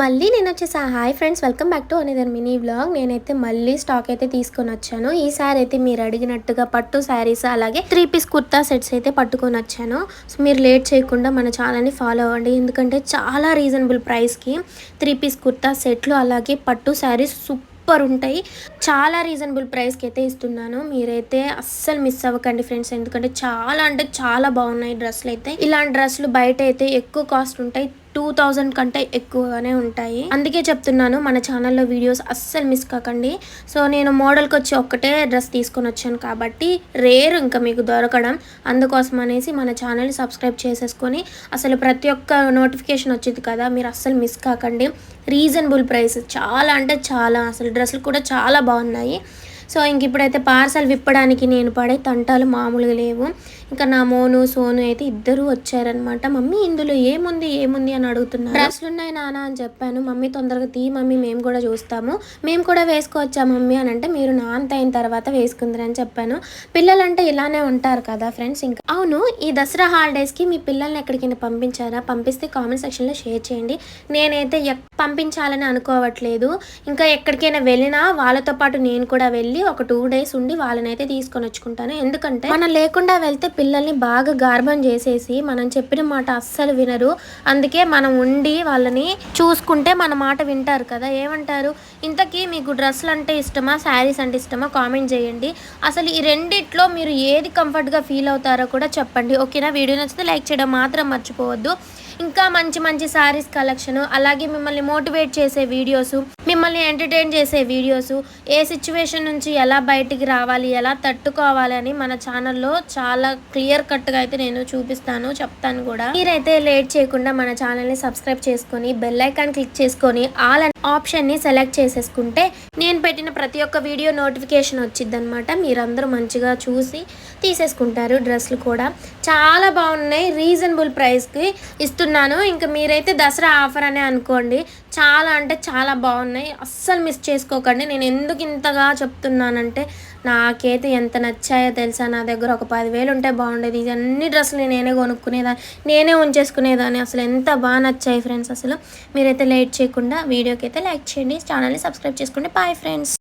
మళ్ళీ నేనొచ్చేసా. Hi friends, welcome back to another mini vlog. నేనైతే మళ్ళీ స్టాక్ అయితే తీసుకొనొచ్చాను. ఈసారి అయితే మీరు అడిగినట్టుగా పట్టు శారీస్ అలాగే 3 పీస్ కుర్తా సెట్స్ అయితే పట్టుకొనొచ్చాను. సో మీరు లేట్ చేయకుండా మన ఛానల్ని ఫాలో అవ్వండి. ఎందుకంటే చాలా రీజనబుల్ ప్రైస్కి 3 పీస్ కుర్తా సెట్లు అలాగే పట్టు శారీస్ సూపర్ ఉంటాయి. చాలా రీజనబుల్ ప్రైస్కి అయితే ఇస్తున్నాను. మీరైతే అస్సలు మిస్ అవ్వకండి ఫ్రెండ్స్. ఎందుకంటే చాలా అంటే చాలా బాగున్నాయి డ్రెస్సులు అయితే. ఇలాంటి డ్రెస్సులు బయట అయితే ఎక్కువ కాస్ట్ ఉంటాయి, 2000 కంటే ఎక్కువగానే ఉంటాయి. అందుకే చెప్తున్నాను, మన ఛానల్లో వీడియోస్ అస్సలు మిస్ కాకండి. సో నేను మోడల్కి వచ్చి ఒక్కటే డ్రెస్ తీసుకొని వచ్చాను కాబట్టి రేర్ ఇంకా మీకు దొరకడం. అందుకోసం అనేసి మన ఛానల్ని సబ్స్క్రైబ్ చేసేసుకొని అసలు ప్రతి ఒక్క నోటిఫికేషన్ వచ్చింది కదా, మీరు అస్సలు మిస్ కాకండి. రీజనబుల్ ప్రైస్, చాలా అంటే చాలా, అసలు డ్రెస్సులు కూడా చాలా బాగున్నాయి. సో ఇంక ఇప్పుడైతే పార్సల్ విప్పడానికి నేను పడే తంటాలు మామూలుగా లేవు. ఇంకా నా మోను సోను అయితే ఇద్దరు వచ్చారనమాట. మమ్మీ ఇందులో ఏముంది ఏముంది అని అడుగుతున్నారు. డ్రెస్సులు ఉన్నాయి నాన్న అని చెప్పాను. మమ్మీ తొందరగా తీ మమ్మీ, మేము కూడా చూస్తాము, మేము కూడా వేసుకోవచ్చా మమ్మీ అని అంటే, మీరు నా అంత అయిన తర్వాత వేసుకుందరని చెప్పాను. పిల్లలంటే ఇలానే ఉంటారు కదా ఫ్రెండ్స్. ఇంకా అవును, ఈ దసరా హాలిడేస్కి మీ పిల్లల్ని ఎక్కడికైనా పంపించారా? పంపిస్తే కామెంట్ సెక్షన్లో షేర్ చేయండి. నేనైతే పంపించాలని అనుకోవట్లేదు. ఇంకా ఎక్కడికైనా వెళ్ళినా వాళ్ళతో పాటు నేను కూడా వెళ్ళి ఒక 2 డేస్ ఉండి వాళ్ళనైతే తీసుకొని వచ్చుకుంటాను. ఎందుకంటే మనం లేకుండా వెళ్తే పిల్లల్ని బాగా గార్భం చేసేసి మనం చెప్పిన మాట అస్సలు వినరు. అందుకే మనం ఉండి వాళ్ళని చూసుకుంటే మన మాట వింటారు కదా. ఏమంటారు? ఇంతకీ మీకు డ్రెస్సులు అంటే ఇష్టమా, శారీస్ అంటే ఇష్టమా? కామెంట్ చేయండి. అసలు ఈ రెండిట్లో మీరు ఏది కంఫర్ట్గా ఫీల్ అవుతారో కూడా చెప్పండి. ఓకేనా? వీడియో నచ్చితే లైక్ చేయడం మాత్రం మర్చిపోవద్దు. ఇంకా మంచి మంచి శారీస్ కలెక్షన్ అలాగే మిమ్మల్ని మోటివేట్ చేసే వీడియోస్, మిమ్మల్ని ఎంటర్టైన్ చేసే వీడియోస్, ఏ సిచ్యువేషన్ నుంచి ఎలా బయటికి రావాలి, ఎలా తట్టుకోవాలి అని మన ఛానల్లో చాలా క్లియర్ కట్గా అయితే నేను చూపిస్తాను, చెప్తాను కూడా. మీరైతే లేట్ చేయకుండా మన ఛానల్ని సబ్స్క్రైబ్ చేసుకొని బెల్ ఐకాన్ క్లిక్ చేసుకొని ఆల్ అనే ఆప్షన్ని సెలెక్ట్ చేసేసుకుంటే నేను పెట్టిన ప్రతి ఒక్క వీడియో నోటిఫికేషన్ వచ్చింది అనమాట. మీరందరూ మంచిగా చూసి తీసేసుకుంటారు. డ్రెస్సులు కూడా చాలా బాగున్నాయి, రీజనబుల్ ప్రైస్కి ఇస్తున్నాను. ఇంకా మీరైతే దసరా ఆఫర్ అనే అనుకోండి, చాలా అంటే చాలా బాగున్నాయి, అస్సలు మిస్ చేసుకోకండి. నేను ఎందుకు ఇంతగా చెప్తున్నానంటే నాకైతే ఎంత నచ్చాయో తెలుసా. నా దగ్గర ఒక 10,000 ఉంటే బాగుండేది. ఇది అన్ని డ్రెస్సులు నేనే కొనుక్కునేదాన్ని, నేనే ఉంచేసుకునేదాన్ని. అసలు ఎంత బాగా నచ్చాయి ఫ్రెండ్స్. అసలు మీరైతే లేట్ చేయకుండా వీడియోకి అయితే లైక్ చేయండి, ఛానల్ని సబ్స్క్రైబ్ చేసుకోండి. Bye friends.